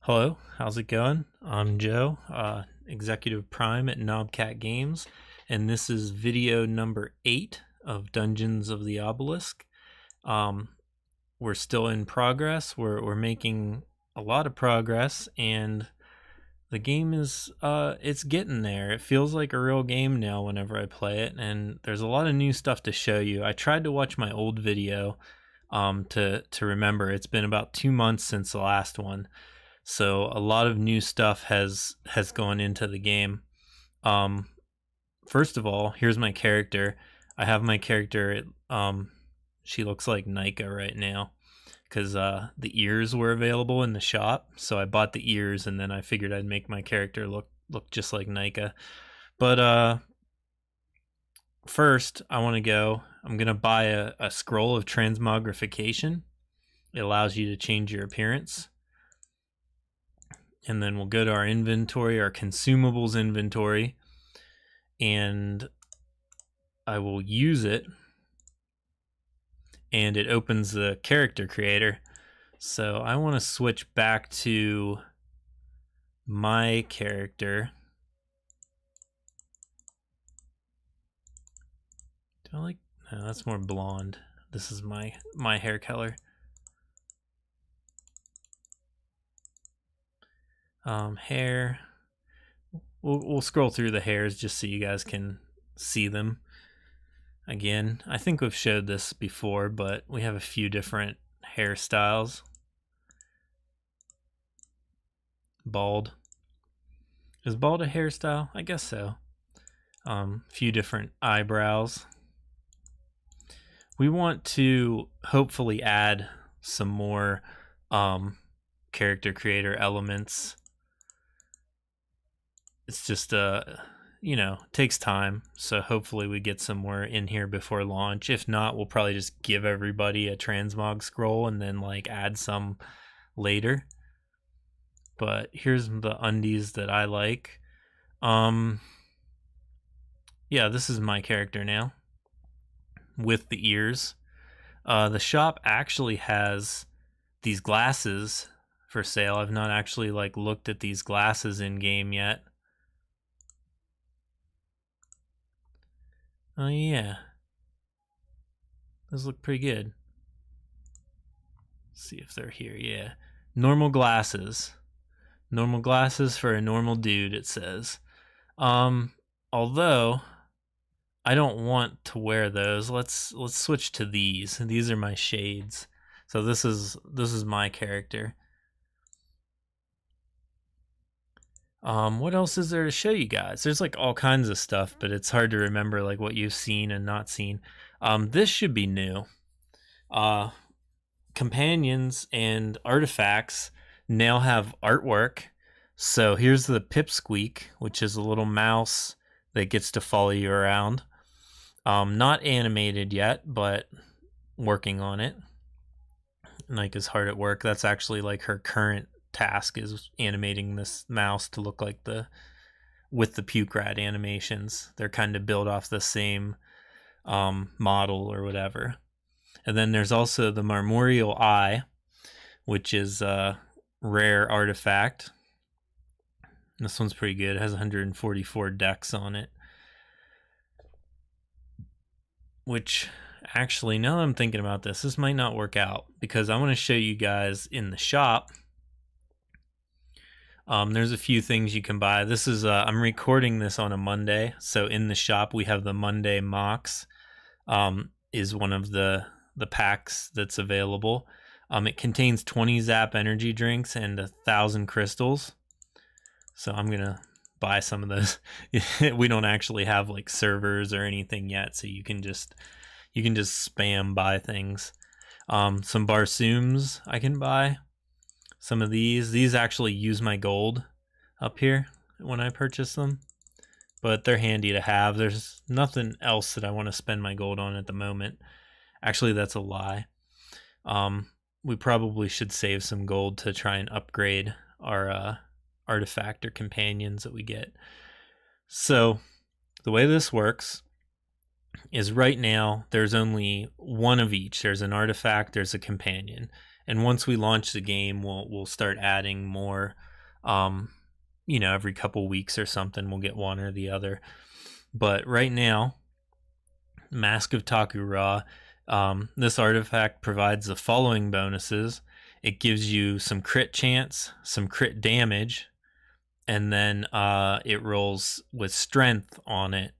Hello, how's it going? I'm Joe, Executive Prime at Knobcat Games, and this is video number 8 of Dungeons of the Obelisk. Um, we're still in progress. We're making a lot of progress, and the game is it's getting there. It feels like a real game now whenever I play it, and there's a lot of new stuff to show you. I tried to watch my old video to remember. It's been about 2 months since the last one. So a lot of new stuff has gone into the game. Um, First of all, here's my character. I have my character. She looks like Nika right now because the ears were available in the shop. So I bought the ears, and then I figured I'd make my character look just like Nika. But first, I'm gonna buy a scroll of transmogrification. It allows you to change your appearance. And then we'll go to our inventory, our consumables inventory, and I will use it, and it opens the character creator. So I want to switch back to my character. Do I like? No, that's more blonde. This is my hair color. Hair. We'll scroll through the hairs just so you guys can see them. Again, I think we've showed this before, but we have a few different hairstyles. Bald. Is bald a hairstyle? I guess so. Few different eyebrows. We want to hopefully add some more character creator elements. It's just takes time, so hopefully we get some more in here before launch. If not, we'll probably just give everybody a transmog scroll and then like add some later. But here's the undies that I like. Yeah, this is my character now with the ears. The shop actually has these glasses for sale. I've not actually looked at these glasses in game yet. Oh yeah, those look pretty good. Let's see if they're here. Yeah, normal glasses for a normal dude, it says. Although I don't want to wear those. Let's switch to these. These are my shades. So this is my character. What else is there to show you guys? There's like all kinds of stuff, but it's hard to remember like what you've seen and not seen. This should be new. Companions and artifacts now have artwork. So here's the Pipsqueak, which is a little mouse that gets to follow you around. Not animated yet, but working on it. Nika's hard at work. That's actually like her current task, is animating this mouse to look like with the puke rat animations. They're kind of built off the same model or whatever. And then there's also the Marmoreal Eye, which is a rare artifact. This one's pretty good. It has 144 dex on it. Which, actually, now that I'm thinking about this might not work out, because I want to show you guys in the shop. There's a few things you can buy. This is I'm recording this on a Monday, so in the shop we have the Monday Mox. Is one of the packs that's available. It contains 20 Zap energy drinks and 1,000 crystals. So I'm gonna buy some of those. We don't actually have like servers or anything yet, so you can just spam buy things. Some Barsooms I can buy. Some of these actually use my gold up here when I purchase them, but they're handy to have. There's nothing else that I want to spend my gold on at the moment. Actually, that's a lie. We probably should save some gold to try and upgrade our artifact or companions that we get. So the way this works is right now there's only one of each. There's an artifact, there's a companion, And once we launch the game, we'll start adding more. Every couple weeks or something, we'll get one or the other. But right now, Mask of Takura, this artifact provides the following bonuses. It gives you some crit chance, some crit damage, and then it rolls with strength on it,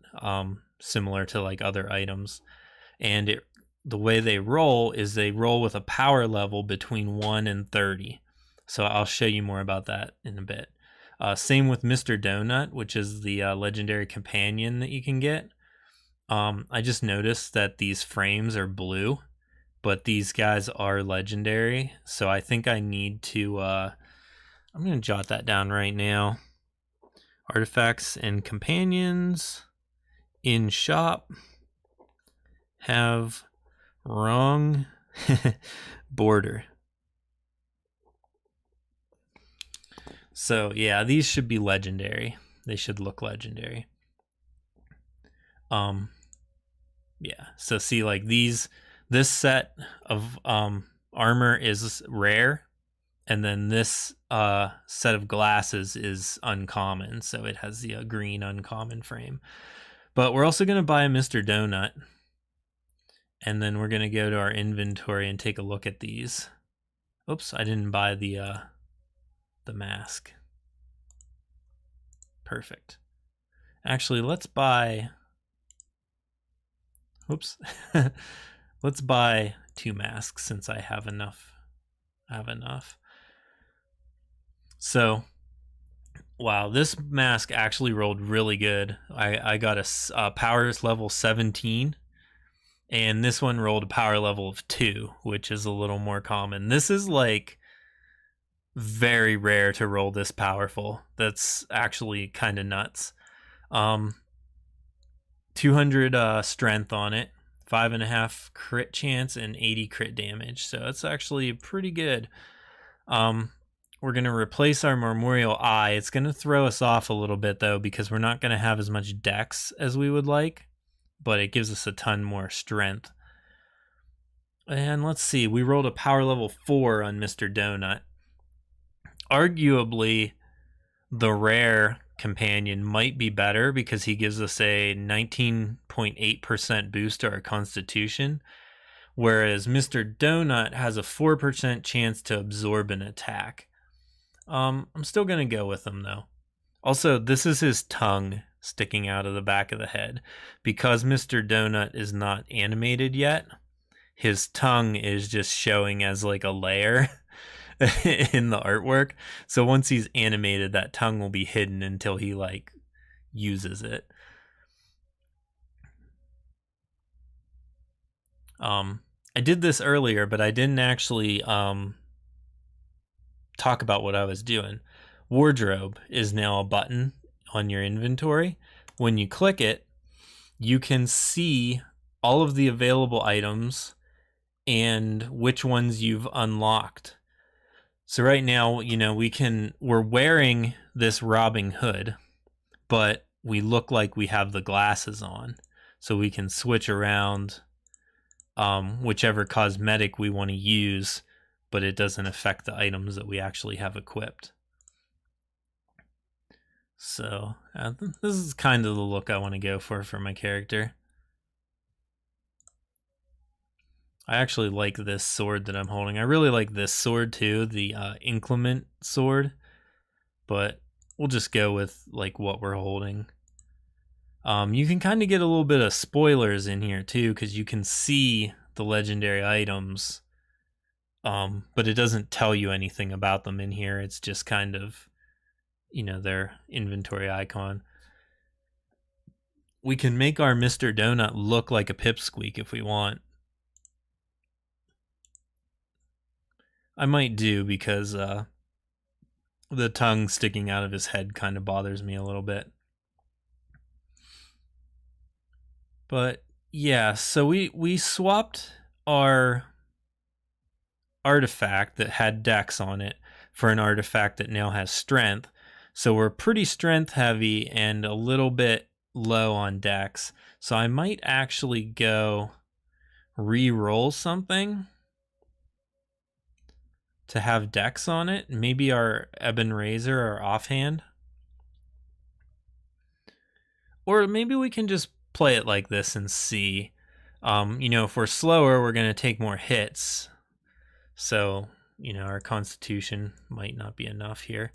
similar to like other items. And the way they roll is they roll with a power level between 1 and 30. So I'll show you more about that in a bit. Same with Mr. Donut, which is the legendary companion that you can get. I just noticed that these frames are blue, but these guys are legendary. So I think I need to... I'm going to jot that down right now. Artifacts and companions in shop have wrong border. So yeah, these should be legendary. They should look legendary. Yeah, so see, like this set of armor is rare, and then this set of glasses is uncommon, so it has the green uncommon frame. But we're also going to buy a Mr. Donut, and then we're going to go to our inventory and take a look at these. Oops, I didn't buy the mask. Perfect. Actually, let's buy... Oops. Let's buy 2 masks since I have enough. So, wow, this mask actually rolled really good. I got a power level 17, and this one rolled a power level of 2, which is a little more common. This is like very rare to roll this powerful. That's actually kind of nuts. 200 strength on it, 5.5 crit chance, and 80 crit damage. So it's actually pretty good. We're going to replace our Memorial Eye. It's going to throw us off a little bit, though, because we're not going to have as much dex as we would like, but it gives us a ton more strength. And let's see, we rolled a power level 4 on Mr. Donut. Arguably, the rare companion might be better because he gives us a 19.8% boost to our constitution, whereas Mr. Donut has a 4% chance to absorb an attack. I'm still going to go with him, though. Also, this is his tongue sticking out of the back of the head. Because Mr. Donut is not animated yet, his tongue is just showing as like a layer in the artwork. So once he's animated, that tongue will be hidden until he like uses it. I did this earlier, but I didn't actually talk about what I was doing. Wardrobe is now a button on your inventory. When you click it, you can see all of the available items and which ones you've unlocked. So right now, we're wearing this Robin Hood, but we look like we have the glasses on. So we can switch around whichever cosmetic we want to use, but it doesn't affect the items that we actually have equipped. So this is kind of the look I want to go for my character. I actually like this sword that I'm holding. I really like this sword too, the Inclement sword, but we'll just go with like what we're holding. You can kind of get a little bit of spoilers in here too, because you can see the legendary items, but it doesn't tell you anything about them in here. It's just kind of, their inventory icon. We can make our Mr. Donut look like a pipsqueak if we want. I might do, because the tongue sticking out of his head kind of bothers me a little bit. But yeah, so we swapped our artifact that had dex on it for an artifact that now has strength. So we're pretty strength heavy and a little bit low on dex. So I might actually go re-roll something. to have decks on it. Maybe our Ebon Razor or offhand. Or maybe we can just play it like this and see. If we're slower, we're going to take more hits. So, our constitution might not be enough here.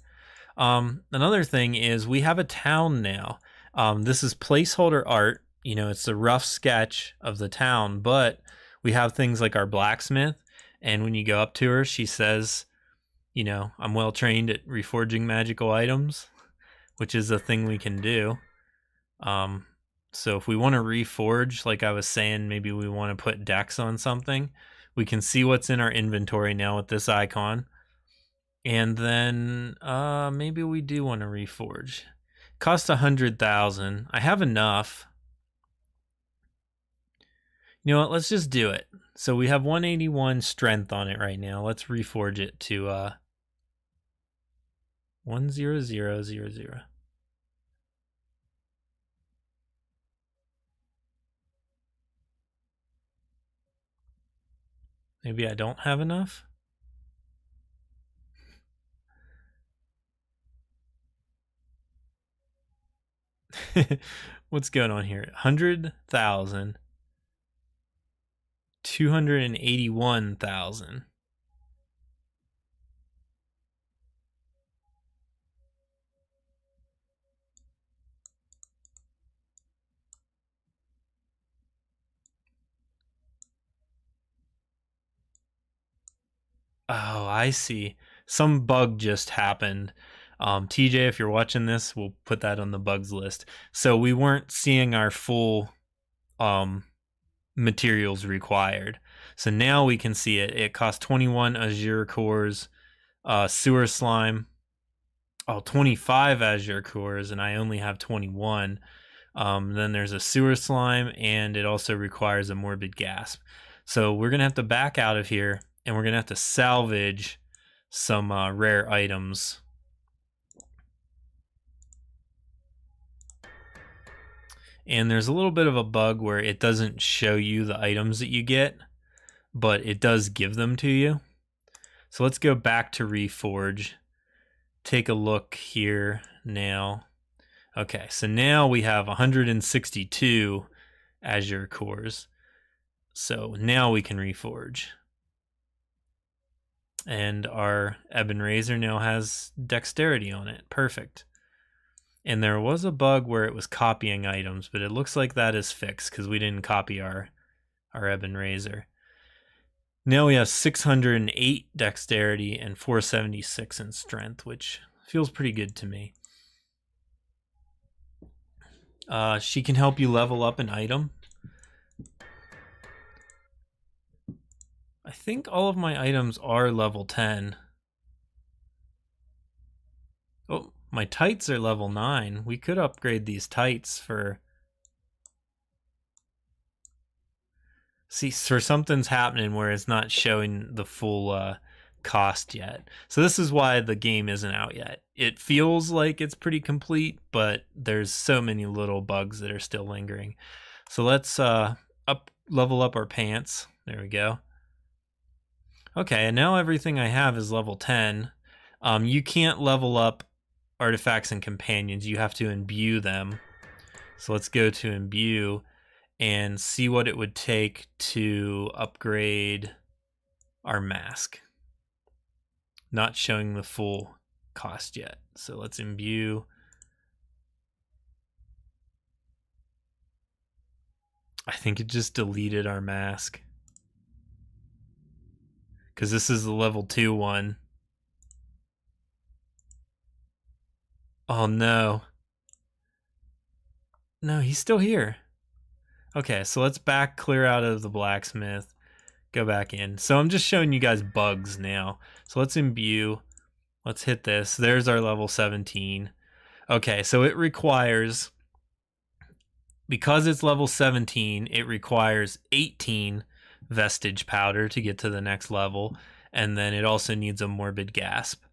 Another thing is we have a town now. This is placeholder art. It's a rough sketch of the town, but we have things like our blacksmith. And when you go up to her, she says, I'm well trained at reforging magical items, which is a thing we can do. So if we want to reforge, like I was saying, maybe we want to put decks on something, we can see what's in our inventory now with this icon. And then maybe we do want to reforge. Cost 100,000. I have enough. You know what? Let's just do it. So we have 181 strength on it right now. Let's reforge it to 10000. Maybe I don't have enough. What's going on here? 100,000. 281,000. Oh, I see. Some bug just happened. TJ, if you're watching this, we'll put that on the bugs list. So we weren't seeing our full materials required. So now we can see it. It costs 21 Azure cores, sewer slime. 25 Azure cores, and I only have 21. Then there's a sewer slime, and it also requires a morbid gasp. So we're going to have to back out of here, and we're going to have to salvage some rare items. And there's a little bit of a bug where it doesn't show you the items that you get, but it does give them to you. So let's go back to Reforge. Take a look here now. Okay, so now we have 162 Azure cores. So now we can Reforge. And our Ebon Razor now has dexterity on it. Perfect. And there was a bug where it was copying items, but it looks like that is fixed because we didn't copy our Ebon Razor. Now we have 608 dexterity and 476 in strength, which feels pretty good to me. She can help you level up an item. I think all of my items are level 10. Oh, my tights are level 9. We could upgrade these tights for... See, so something's happening where it's not showing the full cost yet. So this is why the game isn't out yet. It feels like it's pretty complete, but there's so many little bugs that are still lingering. So let's level up our pants. There we go. Okay, and now everything I have is level 10. You can't level up artifacts and companions. You have to imbue them. So let's go to imbue and see what it would take to upgrade our mask. Not showing the full cost yet. So let's imbue. I think it just deleted our mask. Because this is the level 2 one. Oh no. No, he's still here. Okay, so let's clear out of the blacksmith. Go back in. So I'm just showing you guys bugs now. So let's imbue. Let's hit this. There's our level 17. Okay, so it requires, because it's level 17, it requires 18 vestige powder to get to the next level. And then it also needs a morbid gasp.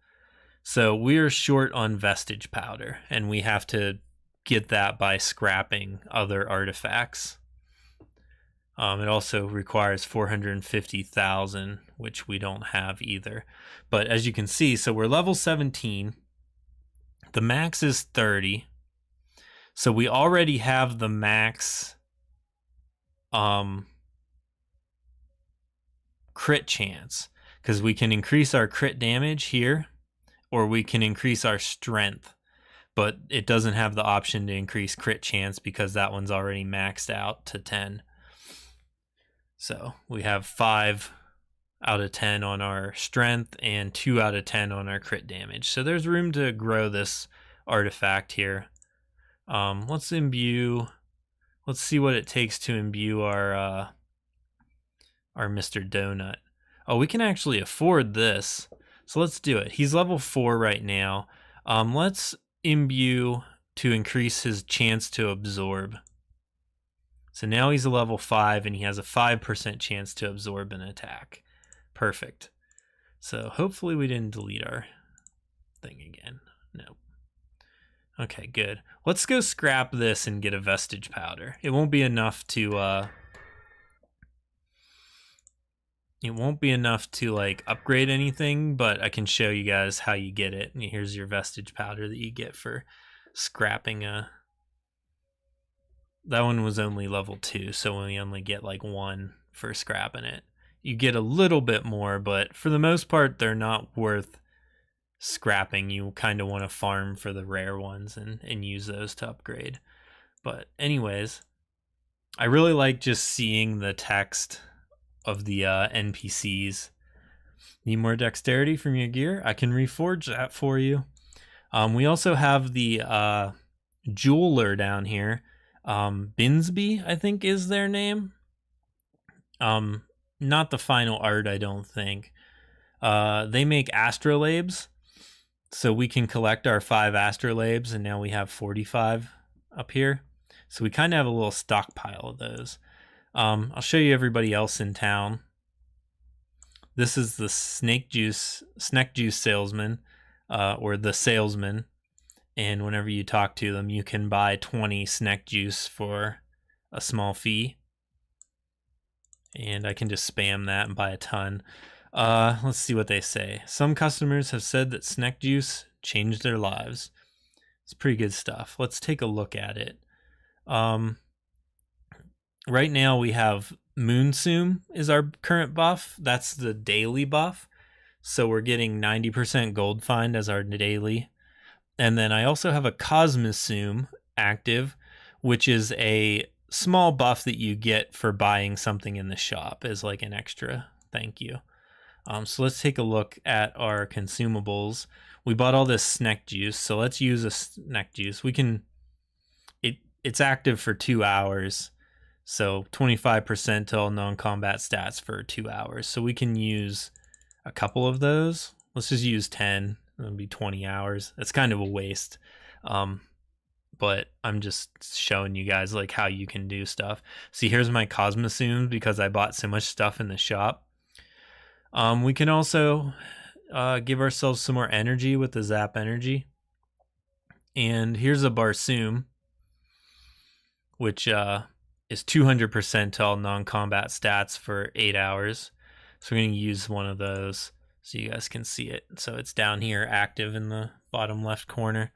So we're short on vestige powder, and we have to get that by scrapping other artifacts. It also requires 450,000, which we don't have either. But as you can see, so we're level 17. The max is 30. So we already have the max crit chance, because we can increase our crit damage here, or we can increase our strength. But it doesn't have the option to increase crit chance because that one's already maxed out to 10. So we have 5 out of 10 on our strength and 2 out of 10 on our crit damage. So there's room to grow this artifact here. Let's imbue. Let's see what it takes to imbue our Mr. Donut. Oh, we can actually afford this. So let's do it. He's level 4 right now. Let's imbue to increase his chance to absorb. So now he's a level 5 and he has a 5% chance to absorb an attack. Perfect. So hopefully we didn't delete our thing again. No. Okay, good. Let's go scrap this and get a vestige powder. It won't be enough to like upgrade anything, but I can show you guys how you get it. And here's your vestige powder that you get for scrapping a. That one was only level 2, so we only get like 1 for scrapping it. You get a little bit more, but for the most part, they're not worth scrapping. You kind of want to farm for the rare ones and use those to upgrade. But anyways, I really like just seeing the text of the NPCs. Need more dexterity from your gear? I can reforge that for you. We also have the jeweler down here. Binsby, I think is their name. Not the final art, I don't think. They make astrolabes, so we can collect our 5 astrolabes, and now we have 45 up here. So we kind of have a little stockpile of those. I'll show you everybody else in town. This is the snack juice salesman, or the salesman. And whenever you talk to them, you can buy 20 snack juice for a small fee. And I can just spam that and buy a ton. Let's see what they say. Some customers have said that snack juice changed their lives. It's pretty good stuff. Let's take a look at it. Right now we have Moonsoom is our current buff. That's the daily buff. So we're getting 90% gold find as our daily. And then I also have a Cosmosoom active, which is a small buff that you get for buying something in the shop as like an extra thank you. So let's take a look at our consumables. We bought all this snack juice, so let's use a snack juice. We can. It's active for 2 hours, so 25% to all non-combat stats for 2 hours. So we can use a couple of those. Let's just use 10. It'll be 20 hours. It's kind of a waste. But I'm just showing you guys like how you can do stuff. See, here's my Cosmosoom because I bought so much stuff in the shop. We can also give ourselves some more energy with the Zap Energy. And here's a Barsoom, which is 200% to all non-combat stats for 8 hours. So we're going to use one of those so you guys can see it. So it's down here active in the bottom left corner.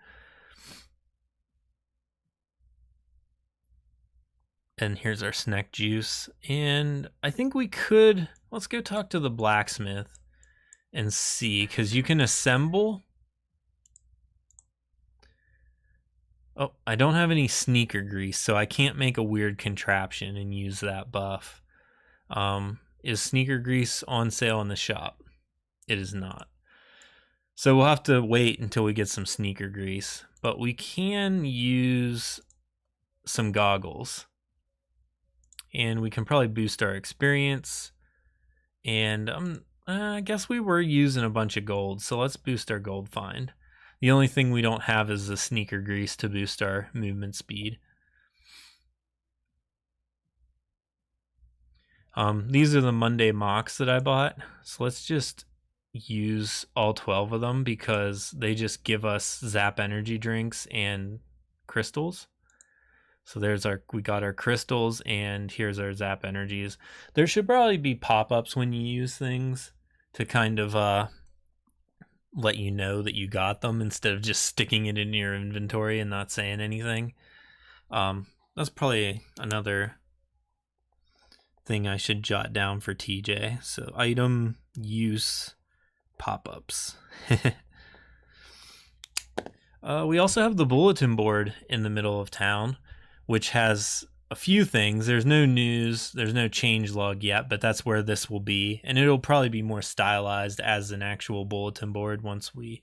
And here's our snack juice. And I think we could, let's go talk to the blacksmith and see, because you can assemble. Oh, I don't have any sneaker grease, so I can't make a weird contraption and use that buff. Is sneaker grease on sale in the shop? It is not. So we'll have to wait until we get some sneaker grease. But we can use some goggles. And we can probably boost our experience. And I guess we were using a bunch of gold, so let's boost our gold find. The only thing we don't have is the sneaker grease to boost our movement speed. These are the Monday mocks that I bought. So let's just use all 12 of them because they just give us Zap energy drinks and crystals. So we got our crystals, and here's our zap energies. There should probably be pop-ups when you use things to kind of let you know that you got them instead of just sticking it in your inventory and not saying anything. That's probably another thing I should jot down for TJ. So item use pop-ups. We also have the bulletin board in the middle of town, which has a few things. There's no news, there's no change log yet, but that's where this will be. And it'll probably be more stylized as an actual bulletin board once we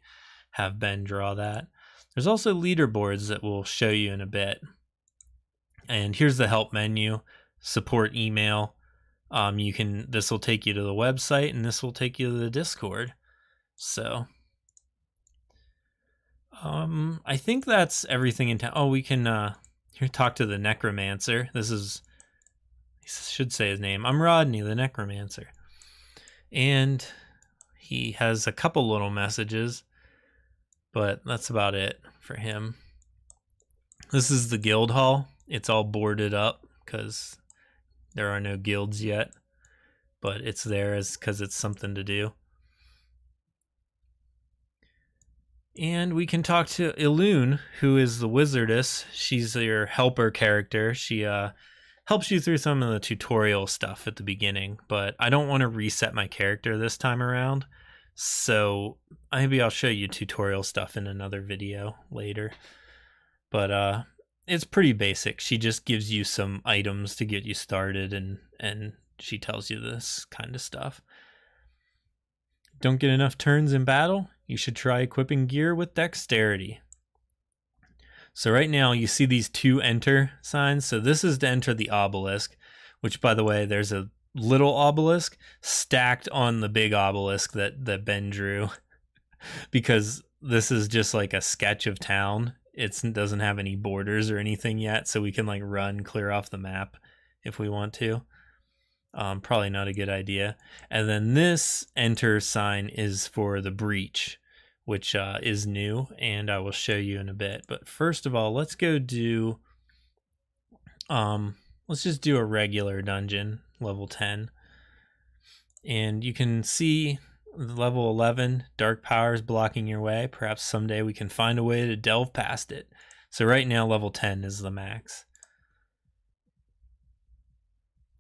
have Ben draw that. There's also leaderboards that we'll show you in a bit. And here's the help menu, support email. This will take you to the website, and this will take you to the Discord. So I think that's everything in town. Oh, we can here talk to the necromancer. He should say his name. I'm Rodney, the necromancer. And he has a couple little messages, but that's about it for him. This is the guild hall. It's all boarded up because there are no guilds yet, but it's there because it's something to do. And we can talk to Ilune, who is the wizardess. She's your helper character. She helps you through some of the tutorial stuff at the beginning, but I don't want to reset my character this time around. So maybe I'll show you tutorial stuff in another video later. But it's pretty basic. She just gives you some items to get you started, and she tells you this kind of stuff. Don't get enough turns in battle? You should try equipping gear with dexterity. So right now you see these 2 enter signs. So this is to enter the obelisk, which, by the way, there's a little obelisk stacked on the big obelisk that Ben drew because this is just like a sketch of town. It doesn't have any borders or anything yet, so we can like run clear off the map if we want to. Probably not a good idea. And then this enter sign is for the breach, which is new, and I will show you in a bit. But first of all, let's go do let's just do a regular dungeon, level 10. And you can see level 11, dark powers blocking your way. Perhaps someday we can find a way to delve past it. So right now level 10 is the max.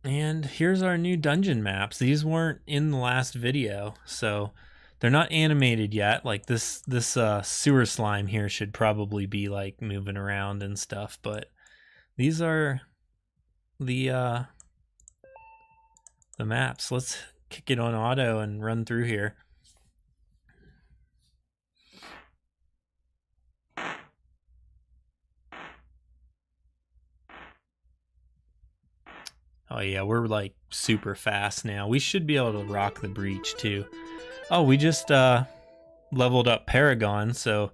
And here's our new dungeon maps. These weren't in the last video, so they're not animated yet. Like this sewer slime here should probably be like moving around and stuff, but these are the maps. Let's kick it on auto and run through here. Oh yeah, we're like super fast now. We should be able to rock the breach too. Oh, we just leveled up Paragon, so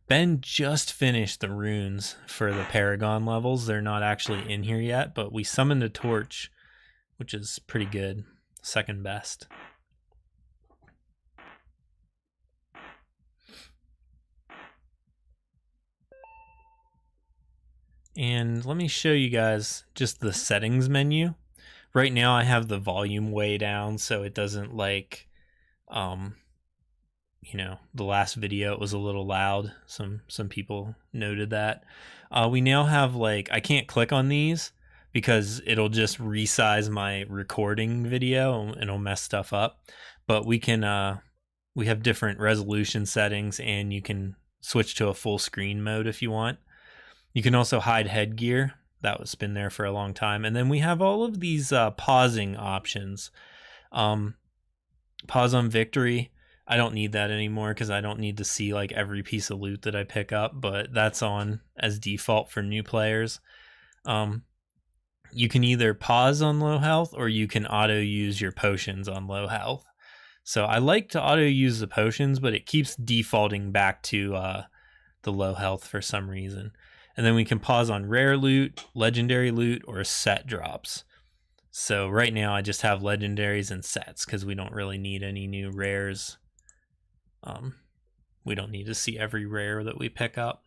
Ben just finished the runes for the Paragon levels. They're not actually in here yet, but we summoned a torch, which is pretty good. Second best. And let me show you guys just the settings menu. Right now I have the volume way down so it doesn't like you know, the last video it was a little loud. Some people noted that. We now have like, I can't click on these because it'll just resize my recording video and it'll mess stuff up. But we can we have different resolution settings, and you can switch to a full screen mode if you want. You can also hide headgear. That was been there for a long time. And then we have all of these pausing options. Pause on victory. I don't need that anymore because I don't need to see like every piece of loot that I pick up, but that's on as default for new players. You can either pause on low health or you can auto use your potions on low health. So I like to auto use the potions, but it keeps defaulting back to the low health for some reason. And then we can pause on rare loot, legendary loot, or set drops. So right now I just have legendaries and sets because we don't really need any new rares. We don't need to see every rare that we pick up.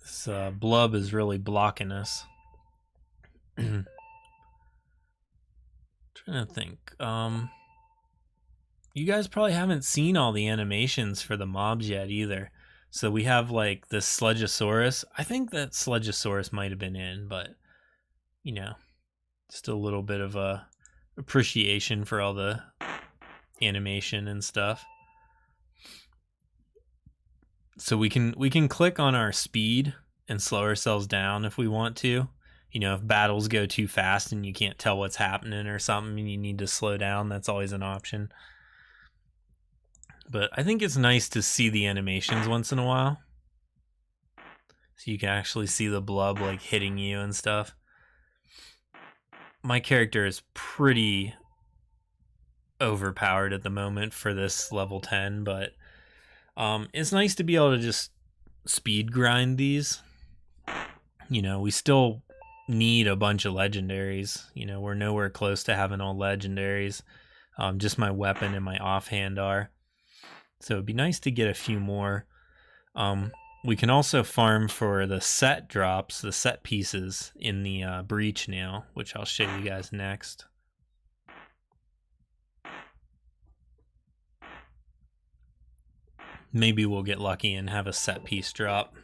This blub is really blocking us. Trying to think. You guys probably haven't seen all the animations for the mobs yet either. So we have like this Sledgeosaurus. I think that Sledgeosaurus might have been in, but you know, just a little bit of a appreciation for all the animation and stuff. So we can click on our speed and slow ourselves down if we want to. You know, if battles go too fast and you can't tell what's happening or something and you need to slow down, that's always an option. But I think it's nice to see the animations once in a while. So you can actually see the blub like hitting you and stuff. My character is pretty overpowered at the moment for this level 10, but it's nice to be able to just speed grind these. You know, we still need a bunch of legendaries. You know, we're nowhere close to having all legendaries. Just my weapon and my offhand are. So it'd be nice to get a few more. We can also farm for the set drops, the set pieces in the breach now, which I'll show you guys next. Maybe we'll get lucky and have a set piece drop.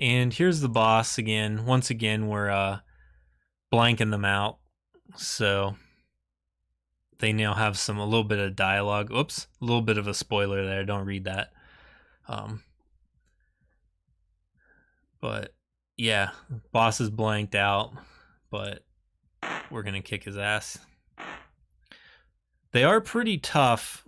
And here's the boss again. Once again, we're blanking them out. So they now have a little bit of dialogue. Oops, a little bit of a spoiler there. Don't read that. But yeah, boss is blanked out, but we're going to kick his ass. They are pretty tough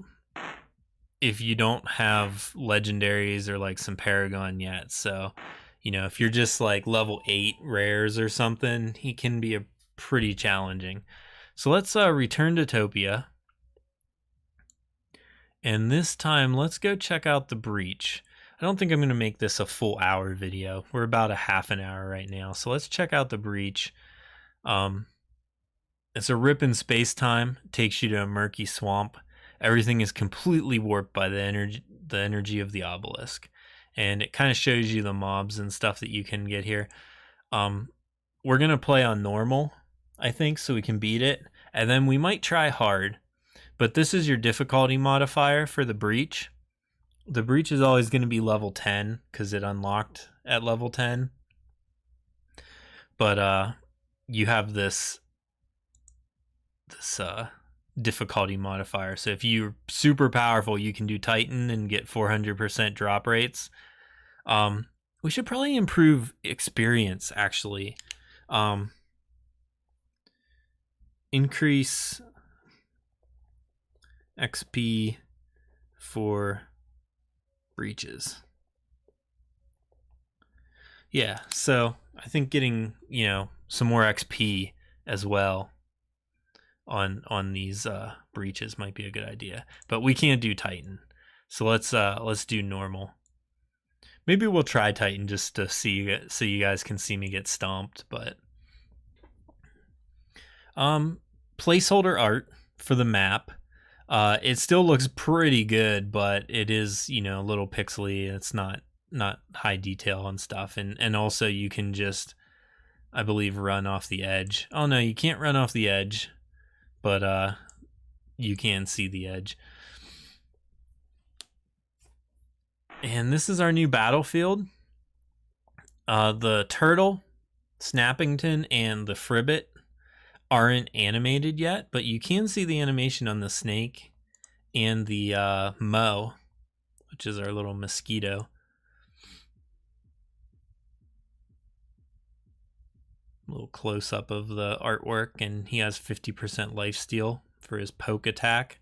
if you don't have legendaries or like some Paragon yet. So, you know, if you're just like level 8 rares or something, he can be pretty challenging. So let's return to Topia. And this time, let's go check out the breach. I don't think I'm going to make this a full hour video. We're about a half an hour right now. So let's check out the breach. It's a rip in space-time. It takes you to a murky swamp. Everything is completely warped by the energy of the obelisk. And it kind of shows you the mobs and stuff that you can get here. We're going to play on normal, I think, so we can beat it. And then we might try hard. But this is your difficulty modifier for the breach. The breach is always going to be level 10 because it unlocked at level 10. But you have this difficulty modifier. So if you're super powerful, you can do Titan and get 400% drop rates. We should probably improve experience, actually. Increase XP for breaches. Yeah, so I think getting, you know, some more XP as well on these breaches might be a good idea. But we can't do Titan. So let's do normal. Maybe we'll try Titan just to see so you guys can see me get stomped, but placeholder art for the map. It still looks pretty good, but it is, you know, a little pixely. It's not high detail and stuff. And also you can just, I believe, run off the edge. Oh no, you can't run off the edge, but you can see the edge. And this is our new battlefield. The turtle, Snappington, and the Fribbit aren't animated yet, but you can see the animation on the snake and the Mo, which is our little mosquito. A little close-up of the artwork, and he has 50% lifesteal for his poke attack.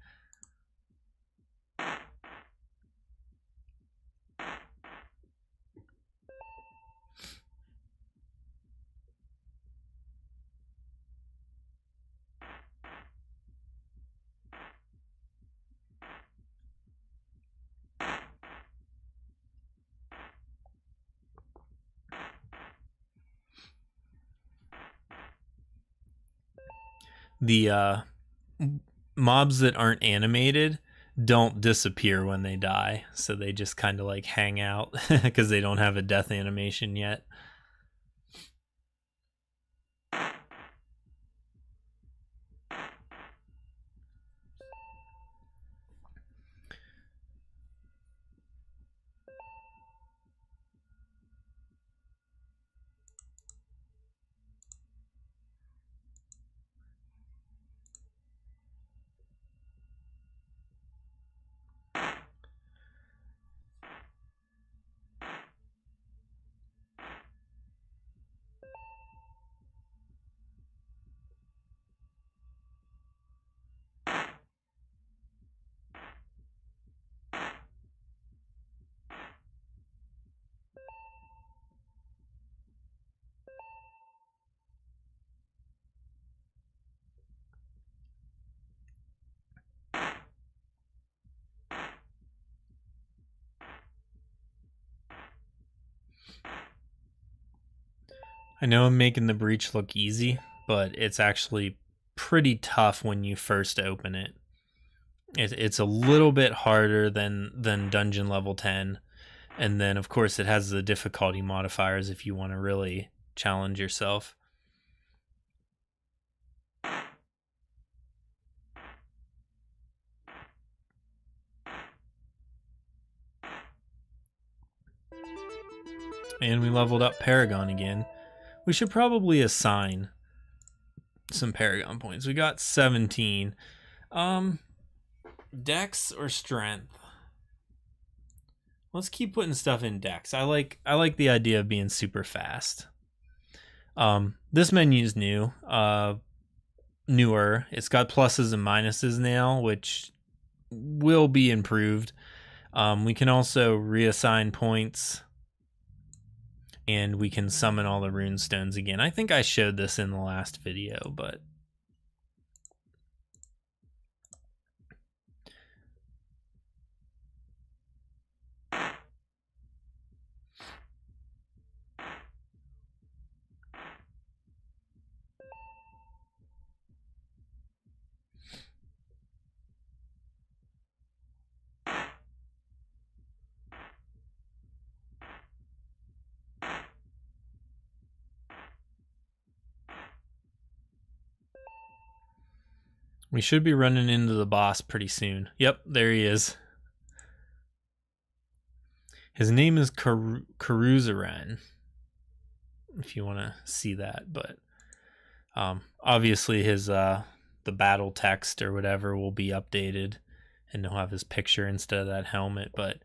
The mobs that aren't animated, don't disappear when they die, so they just kind of like hang out because they don't have a death animation yet. I know I'm making the breach look easy, but it's actually pretty tough when you first open it. It's a little bit harder than dungeon level 10, and then of course it has the difficulty modifiers if you want to really challenge yourself. And we leveled up Paragon again. We should probably assign some Paragon points. We got 17. Dex or Strength? Let's keep putting stuff in Dex. I like the idea of being super fast. This menu is new. Newer. It's got pluses and minuses now, which will be improved. We can also reassign points, and we can summon all the rune stones again. I think I showed this in the last video, but we should be running into the boss pretty soon. Yep, there he is. His name is Karuzaran, if you want to see that. But obviously his the battle text or whatever will be updated, and he'll have his picture instead of that helmet. But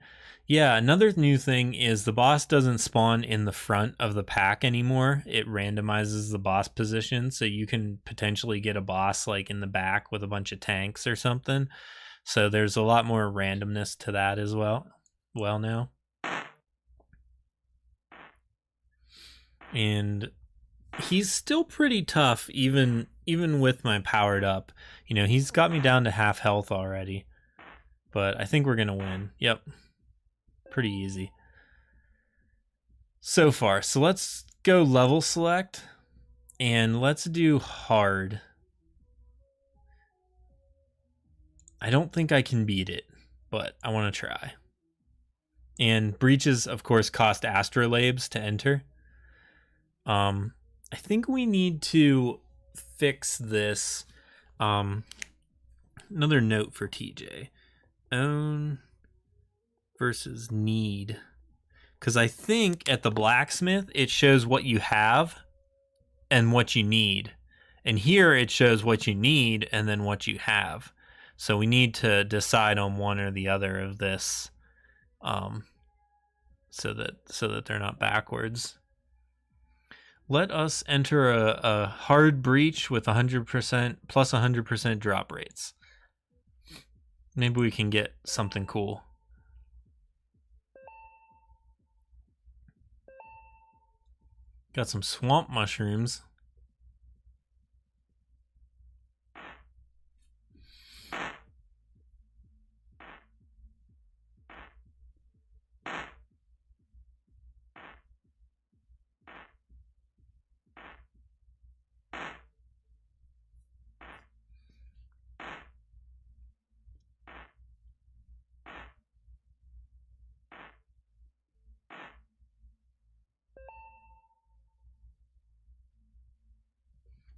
yeah, another new thing is the boss doesn't spawn in the front of the pack anymore. It randomizes the boss position, so you can potentially get a boss like in the back with a bunch of tanks or something. So there's a lot more randomness to that as well. Well, now. And he's still pretty tough, even with my powered up. You know, he's got me down to half health already. But I think we're gonna win. Yep. Pretty easy so far. So let's go level select, and let's do hard. I don't think I can beat it, but I want to try. And breaches, of course, cost astrolabes to enter. I think we need to fix this. Another note for TJ. Own versus need. Because I think at the blacksmith, it shows what you have and what you need. And here it shows what you need and then what you have. So we need to decide on one or the other of this, so that they're not backwards. Let us enter a hard breach with 100% plus 100% drop rates. Maybe we can get something cool. Got some swamp mushrooms.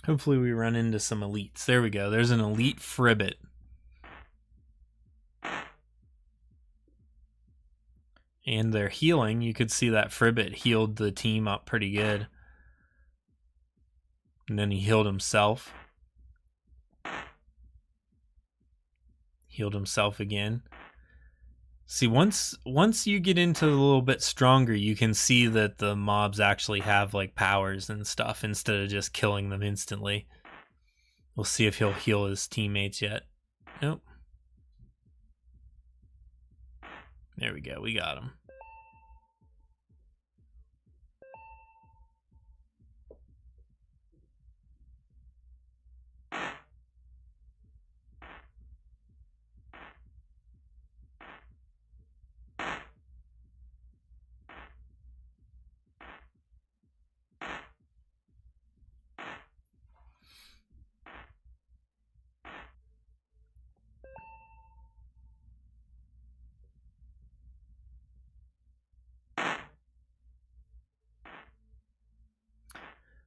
Hopefully we run into some elites. There we go. There's an elite Fribbit. And they're healing. You could see that Fribbit healed the team up pretty good. And then he healed himself. Healed himself again. See, once you get into a little bit stronger, you can see that the mobs actually have like powers and stuff instead of just killing them instantly. We'll see if he'll heal his teammates yet. Nope. There we go. We got him.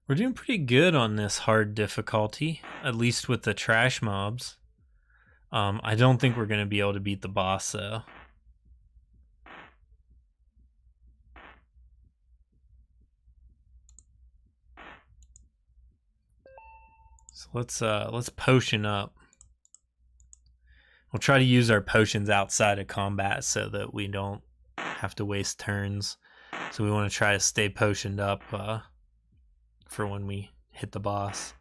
We're doing pretty good on this hard difficulty, at least with the trash mobs. I don't think we're going to be able to beat the boss, though. So let's potion up. We'll try to use our potions outside of combat so that we don't have to waste turns. So we want to try to stay potioned up for when we hit the boss.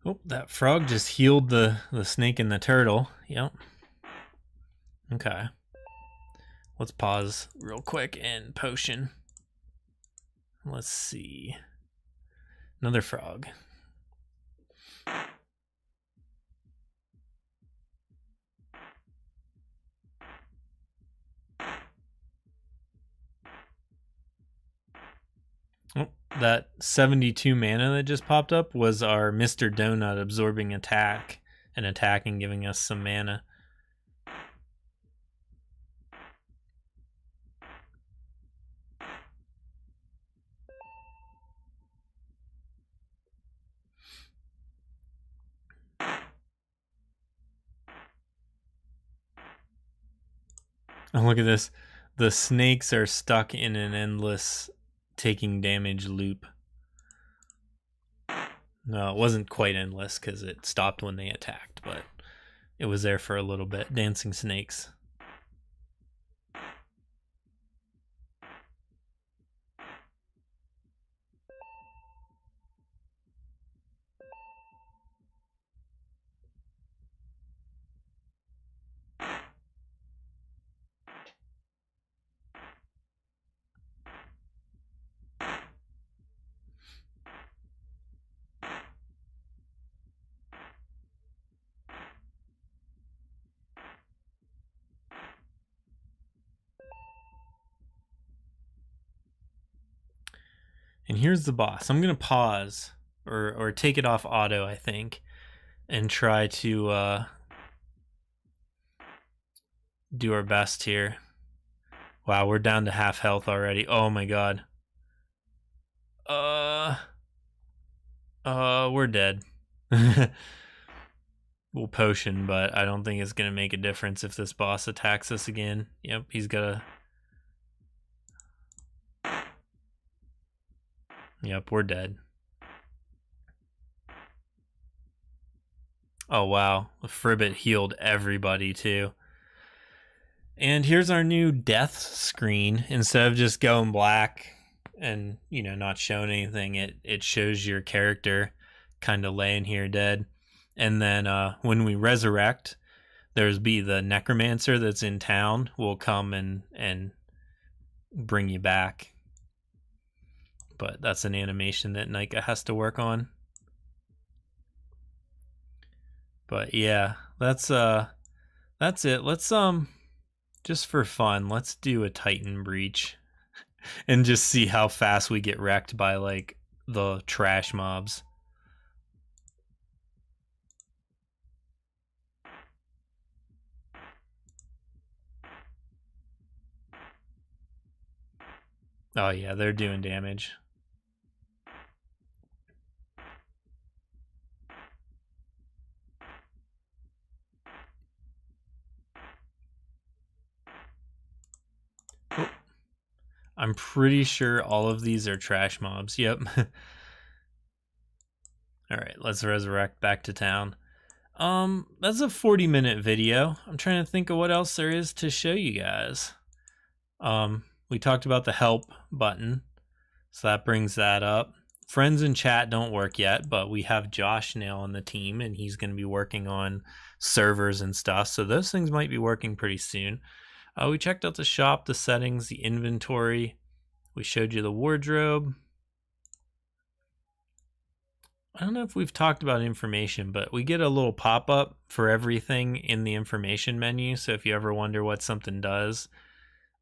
Oh, that frog just healed the snake and the turtle. Yep. Okay. Let's pause real quick and potion. Let's see. Another frog. Oh, that 72 mana that just popped up was our Mr. Donut absorbing attack and attacking, giving us some mana. Oh, look at this. The snakes are stuck in an endless taking damage loop. No, it wasn't quite endless because it stopped when they attacked, but it was there for a little bit. Dancing snakes. And here's the boss. I'm going to pause or take it off auto, I think, and try to do our best here. Wow, we're down to half health already. Oh my god. We're dead. We'll potion, but I don't think it's going to make a difference if this boss attacks us again. Yep, he's got to... Yep, we're dead. Oh, wow. The Fribbit healed everybody, too. And here's our new death screen. Instead of just going black and, you know, not showing anything, it shows your character kind of laying here dead. And then when we resurrect, there's be the necromancer that's in town will come and bring you back. But that's an animation that Nika has to work on. But yeah, that's it. Let's just for fun, let's do a Titan breach and just see how fast we get wrecked by like the trash mobs. Oh yeah, they're doing damage. Oh, I'm pretty sure all of these are trash mobs. Yep. All right, let's resurrect back to town. That's a 40-minute video. I'm trying to think of what else there is to show you guys. We talked about the help button, so that brings that up. Friends and chat don't work yet, but we have Josh now on the team, and he's going to be working on servers and stuff, so those things might be working pretty soon. We checked out the shop, the settings, the inventory. We showed you the wardrobe. I don't know if we've talked about information, but we get a little pop-up for everything in the information menu. So if you ever wonder what something does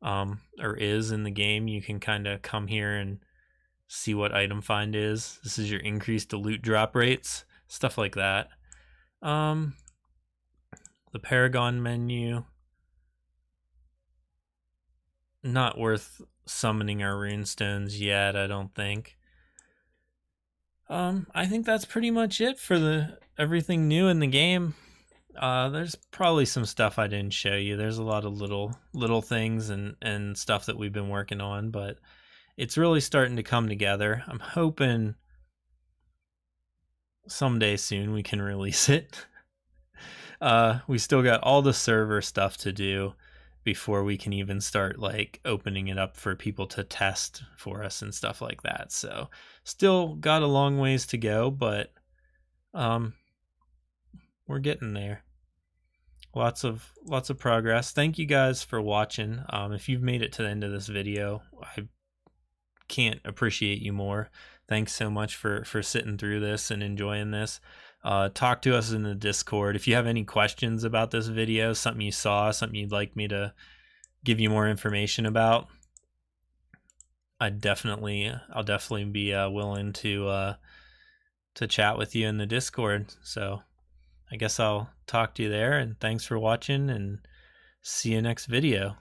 or is in the game, you can kind of come here and see what item find is. This is your increased loot drop rates, stuff like that. The Paragon menu, not worth summoning our runestones yet, I don't think. I think that's pretty much it for the everything new in the game. There's probably some stuff I didn't show you. There's a lot of little things and stuff that we've been working on, but it's really starting to come together. I'm hoping someday soon we can release it. We still got all the server stuff to do before we can even start like opening it up for people to test for us and stuff like that. So still got a long ways to go, but we're getting there. Lots of progress. Thank you guys for watching. If you've made it to the end of this video, I can't appreciate you more. Thanks so much for sitting through this and enjoying this. Talk to us in the Discord if you have any questions about this video, something you saw, something you'd like me to give you more information about. I'll definitely be willing to chat with you in the Discord. So I guess I'll talk to you there, and thanks for watching, and see you next video.